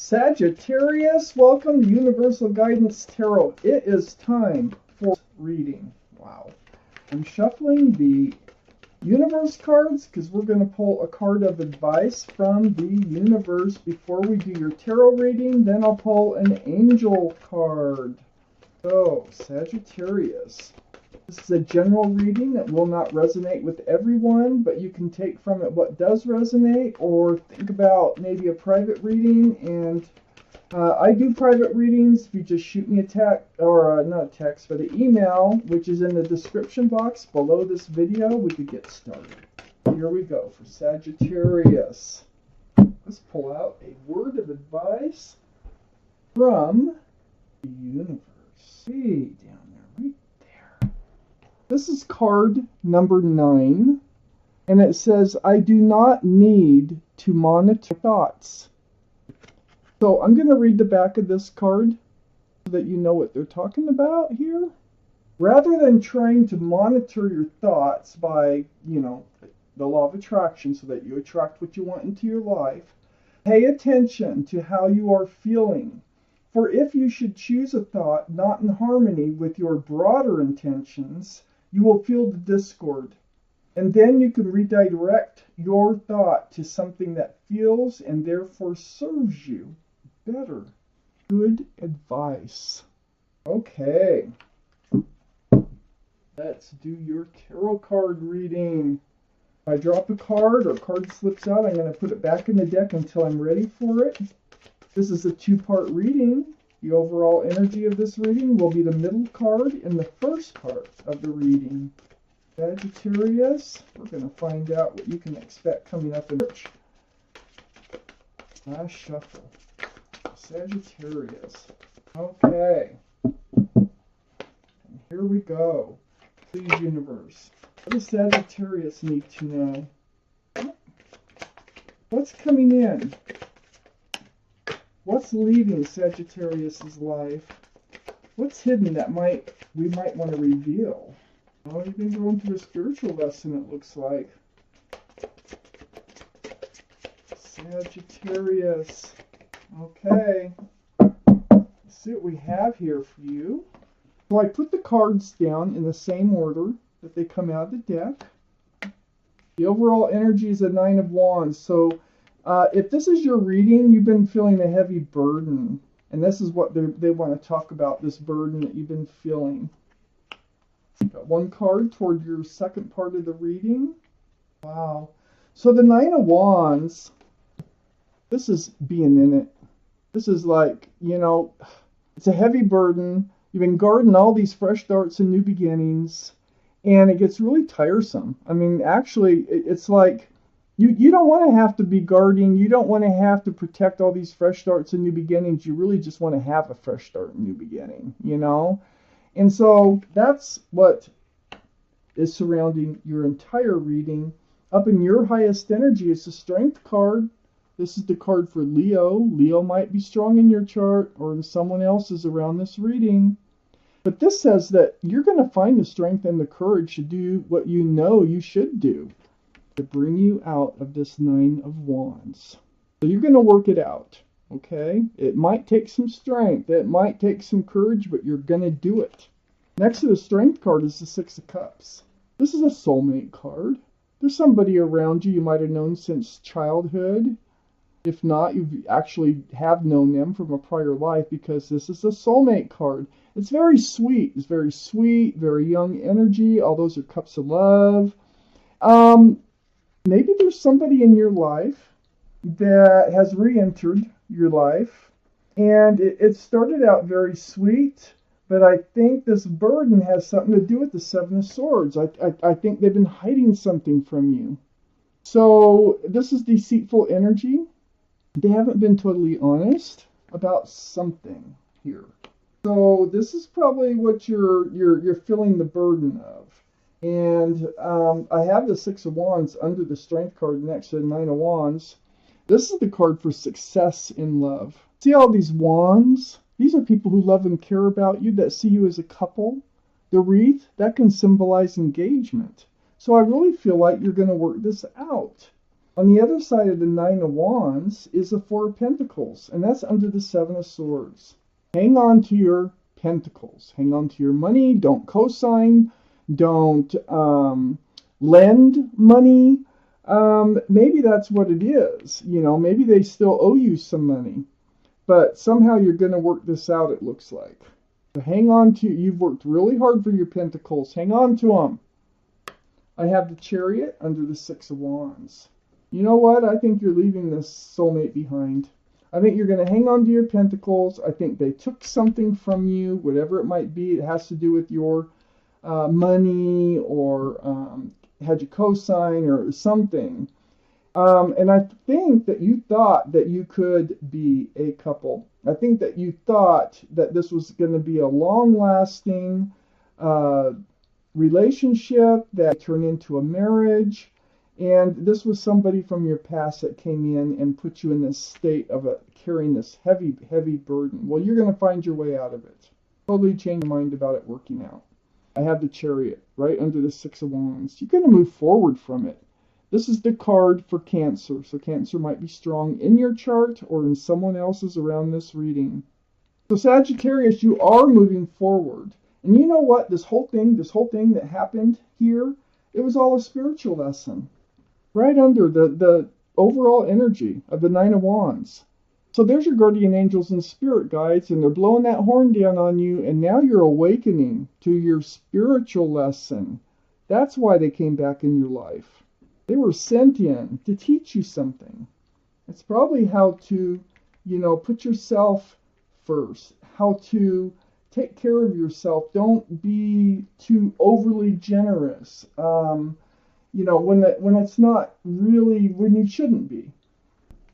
Sagittarius, welcome to Universal Guidance Tarot. It is time for reading. Wow. I'm shuffling the universe cards because we're going to pull a card of advice from the universe before we do your tarot reading. Then I'll pull an angel card. So, Sagittarius. This is a general reading that will not resonate with everyone, but you can take from it what does resonate, or think about maybe a private reading. And I do private readings. If you just shoot me a text, or not a text, but an email, which is in the description box below this video, we could get started. Here we go for Sagittarius. Let's pull out a word of advice from the universe. See down there, right there. This is card number 9, and it says, I do not need to monitor thoughts. So I'm going to read the back of this card so that you know what they're talking about here. Rather than trying to monitor your thoughts by, the law of attraction so that you attract what you want into your life, pay attention to how you are feeling. For if you should choose a thought not in harmony with your broader intentions, you will feel the discord. And then you can redirect your thought to something that feels and therefore serves you better. Good advice. Okay. Let's do your tarot card reading. If I drop a card or a card slips out, I'm going to put it back in the deck until I'm ready for it. This is a 2-part reading. The overall energy of this reading will be the middle card and the first part of the reading. Sagittarius, we're going to find out what you can expect coming up in March. Last shuffle. Sagittarius. Okay. And here we go. Please, universe. What does Sagittarius need to know? What's coming in? What's leaving Sagittarius's life? What's hidden that we might want to reveal? Oh, you've been going through a spiritual lesson, it looks like. Sagittarius. Okay. Let's see what we have here for you. So I put the cards down in the same order that they come out of the deck. The overall energy is a 9 of Wands. So if this is your reading, you've been feeling a heavy burden. And this is what they want to talk about, this burden that you've been feeling. Got one card toward your second part of the reading. Wow. So the 9 of Wands, this is being in it. This is like, it's a heavy burden. You've been guarding all these fresh starts and new beginnings. And it gets really tiresome. I mean, actually, it's like, you don't want to have to be guarding. You don't want to have to protect all these fresh starts and new beginnings. You really just want to have a fresh start and new beginning, And so that's what is surrounding your entire reading. Up in your highest energy is the Strength card. This is the card for Leo. Leo might be strong in your chart, or someone else is around this reading. But this says that you're going to find the strength and the courage to do what you know you should do to bring you out of this 9 of Wands. So you're going to work it out, okay? It might take some strength. It might take some courage, but you're going to do it. Next to the Strength card is the 6 of Cups. This is a soulmate card. There's somebody around you might have known since childhood. If not, you actually have known them from a prior life, because this is a soulmate card. It's very sweet. It's very sweet, very young energy. All those are cups of love. Maybe there's somebody in your life that has re-entered your life, and it started out very sweet, but I think this burden has something to do with the 7 of Swords. I think they've been hiding something from you. So this is deceitful energy. They haven't been totally honest about something here. So this is probably what you're feeling the burden of. And I have the 6 of Wands under the Strength card next to the 9 of Wands. This is the card for success in love. See all these wands? These are people who love and care about you, that see you as a couple. The wreath, that can symbolize engagement. So I really feel like you're going to work this out. On the other side of the Nine of Wands is the Four of Pentacles, and that's under the Seven of Swords. Hang on to your pentacles. Hang on to your money. Don't co-sign. Don't lend money. Maybe that's what it is. You know, maybe they still owe you some money. But somehow you're going to work this out, it looks like. So hang on to, you've worked really hard for your pentacles. Hang on to them. I have the Chariot under the Six of Wands. You know what? I think you're leaving this soulmate behind. I think you're going to hang on to your pentacles. I think they took something from you, whatever it might be. It has to do with your money or had you co-sign or something. And I think that you thought that you could be a couple. I think that you thought that this was going to be a long-lasting relationship that turned into a marriage. And this was somebody from your past that came in and put you in this state of carrying this heavy, heavy burden. Well, you're going to find your way out of it. Totally change your mind about it working out. I have the Chariot right under the Six of Wands. You're going to move forward from it. This is the card for Cancer. So Cancer might be strong in your chart or in someone else's around this reading. So Sagittarius, you are moving forward. And you know what? This whole thing that happened here, it was all a spiritual lesson. Right under the overall energy of the Nine of Wands. So there's your guardian angels and spirit guides, and they're blowing that horn down on you, and now you're awakening to your spiritual lesson. That's why they came back in your life. They were sent in to teach you something. It's probably how to, you know, put yourself first, how to take care of yourself. Don't be too overly generous. You know, when it's not really, when you shouldn't be.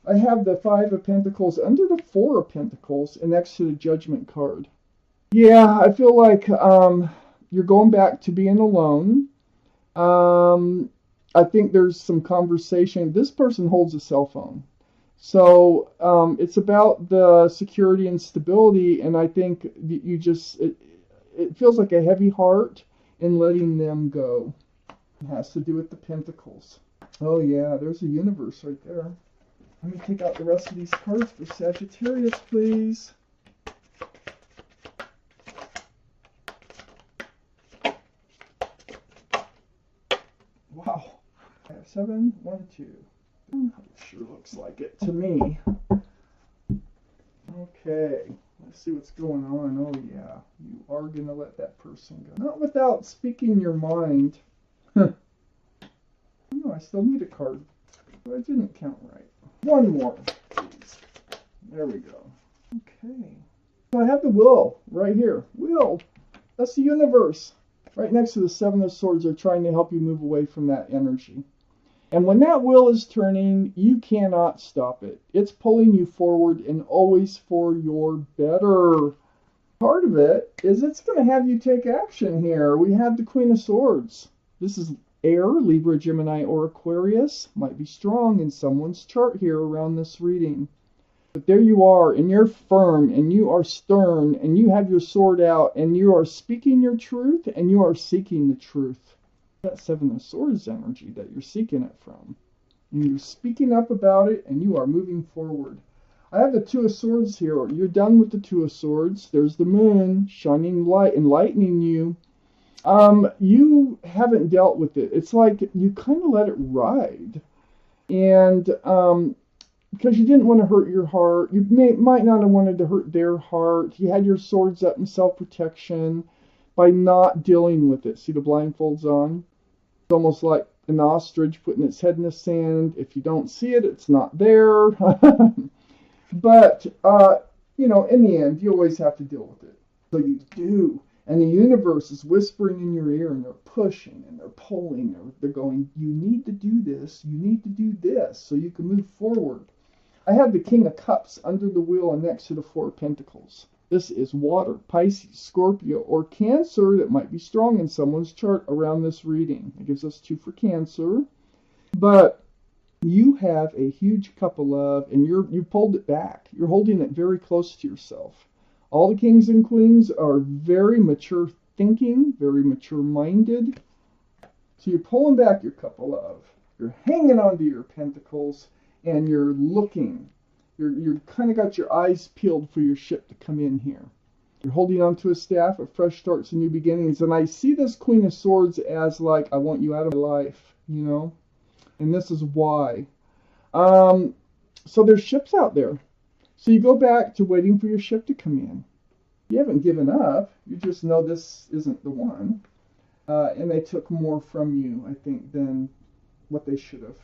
I have the Five of Pentacles under the Four of Pentacles and next to the Judgment card. Yeah, I feel like you're going back to being alone. I think there's some conversation. This person holds a cell phone. So it's about the security and stability, and I think you just, it feels like a heavy heart in letting them go. It has to do with the pentacles. Oh yeah, there's a universe right there. Let me take out the rest of these cards for Sagittarius, please. Wow. I have 7, 1, 2. Sure looks like it to me. Okay, let's see what's going on. Oh yeah, you are going to let that person go. Not without speaking your mind. No, I still need a card. But I didn't count right. One more, please. There we go. Okay. So I have the Will right here. Will. That's the universe. Right next to the Seven of Swords. They're trying to help you move away from that energy. And when that wheel is turning, you cannot stop it. It's pulling you forward and always for your better. Part of it is it's going to have you take action here. We have the Queen of Swords. This is Air, Libra, Gemini, or Aquarius. Might be strong in someone's chart here around this reading. But there you are, and you're firm, and you are stern, and you have your sword out, and you are speaking your truth, and you are seeking the truth. That Seven of Swords energy that you're seeking it from. And you're speaking up about it, and you are moving forward. I have the Two of Swords here. You're done with the Two of Swords. There's the moon shining light, enlightening you. You haven't dealt with it. It's like you kind of let it ride. And because you didn't want to hurt your heart, you might not have wanted to hurt their heart. You had your swords up in self-protection by not dealing with it. See the blindfolds on? It's almost like an ostrich putting its head in the sand. If you don't see it, it's not there. But, you know, in the end, you always have to deal with it. So you do. And the universe is whispering in your ear, and they're pushing, and they're pulling, they're going, you need to do this, you need to do this, so you can move forward. I have the King of Cups under the wheel and next to the Four of Pentacles. This is water, Pisces, Scorpio, or Cancer that might be strong in someone's chart around this reading. It gives us 2 for Cancer. But you have a huge cup of love, and you pulled it back. You're holding it very close to yourself. All the kings and queens are very mature thinking, very mature minded. So you're pulling back your cup of love. You're hanging onto your pentacles and you're looking. You're kind of got your eyes peeled for your ship to come in here. You're holding onto a staff, a fresh starts and new beginnings. And I see this Queen of Swords as like, I want you out of my life, you know? And this is why. So there's ships out there. So you go back to waiting for your ship to come in. You haven't given up. You just know this isn't the one. And they took more from you, I think, than what they should have.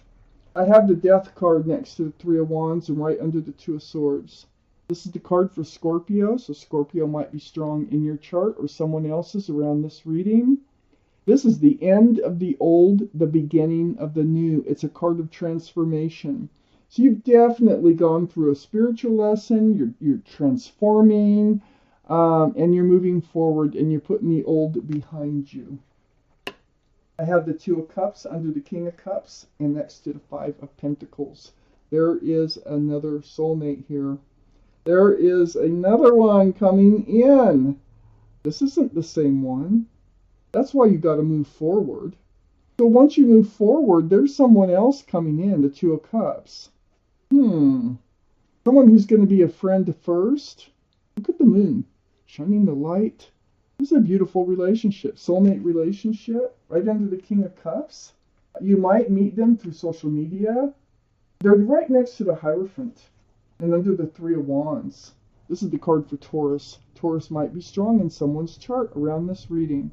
I have the Death card next to the Three of Wands and right under the Two of Swords. This is the card for Scorpio, so Scorpio might be strong in your chart or someone else's around this reading. This is the end of the old, the beginning of the new. It's a card of transformation. So you've definitely gone through a spiritual lesson. You're transforming, and you're moving forward, and you're putting the old behind you. I have the Two of Cups under the King of Cups and next to the Five of Pentacles. There is another soulmate here. There is another one coming in. This isn't the same one. That's why you got to move forward. So once you move forward, there's someone else coming in, the Two of Cups. Someone who's going to be a friend first. Look at the moon, shining the light. This is a beautiful relationship, soulmate relationship, right under the King of Cups. You might meet them through social media. They're right next to the Hierophant and under the Three of Wands. This is the card for Taurus. Taurus might be strong in someone's chart around this reading.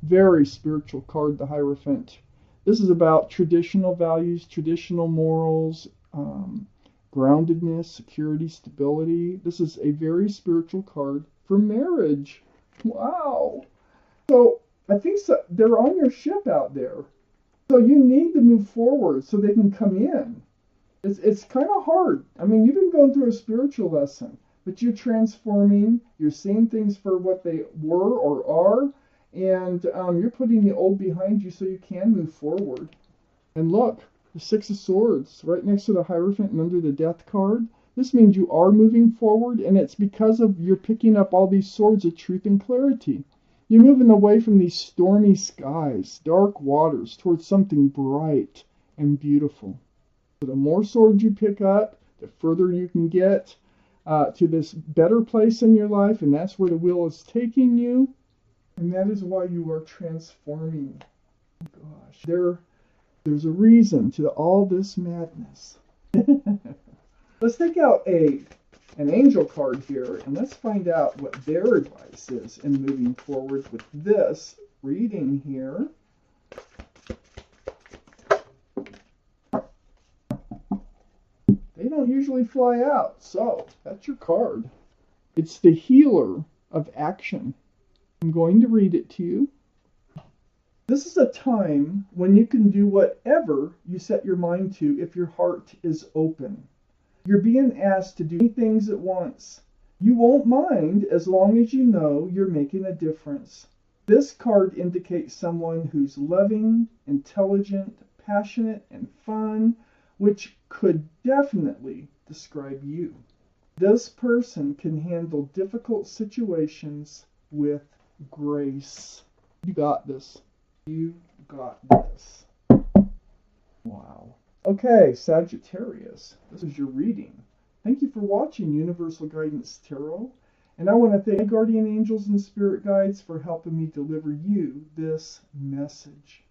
Very spiritual card, the Hierophant. This is about traditional values, traditional morals, groundedness, security, stability. This is a very spiritual card for marriage. Wow. So I think they're on your ship out there. So you need to move forward so they can come in. It's kind of hard. I mean, you've been going through a spiritual lesson, but you're transforming. You're seeing things for what they were or are, and you're putting the old behind you so you can move forward. And look, the Six of Swords right next to the Hierophant and under the Death card. This means you are moving forward, and it's because of you're picking up all these swords of truth and clarity. You're moving away from these stormy skies, dark waters, towards something bright and beautiful. So the more swords you pick up, the further you can get to this better place in your life, and that's where the wheel is taking you. And that is why you are transforming. Oh gosh, there's a reason to all this madness. Let's take out an angel card here, and let's find out what their advice is in moving forward with this reading here. They don't usually fly out, so that's your card. It's the healer of action. I'm going to read it to you. This is a time when you can do whatever you set your mind to if your heart is open. You're being asked to do many things at once. You won't mind as long as you know you're making a difference. This card indicates someone who's loving, intelligent, passionate, and fun, which could definitely describe you. This person can handle difficult situations with grace. You got this. You got this. Wow. Okay, Sagittarius, this is your reading. Thank you for watching Universal Guidance Tarot, and I want to thank my guardian angels and spirit guides for helping me deliver you this message.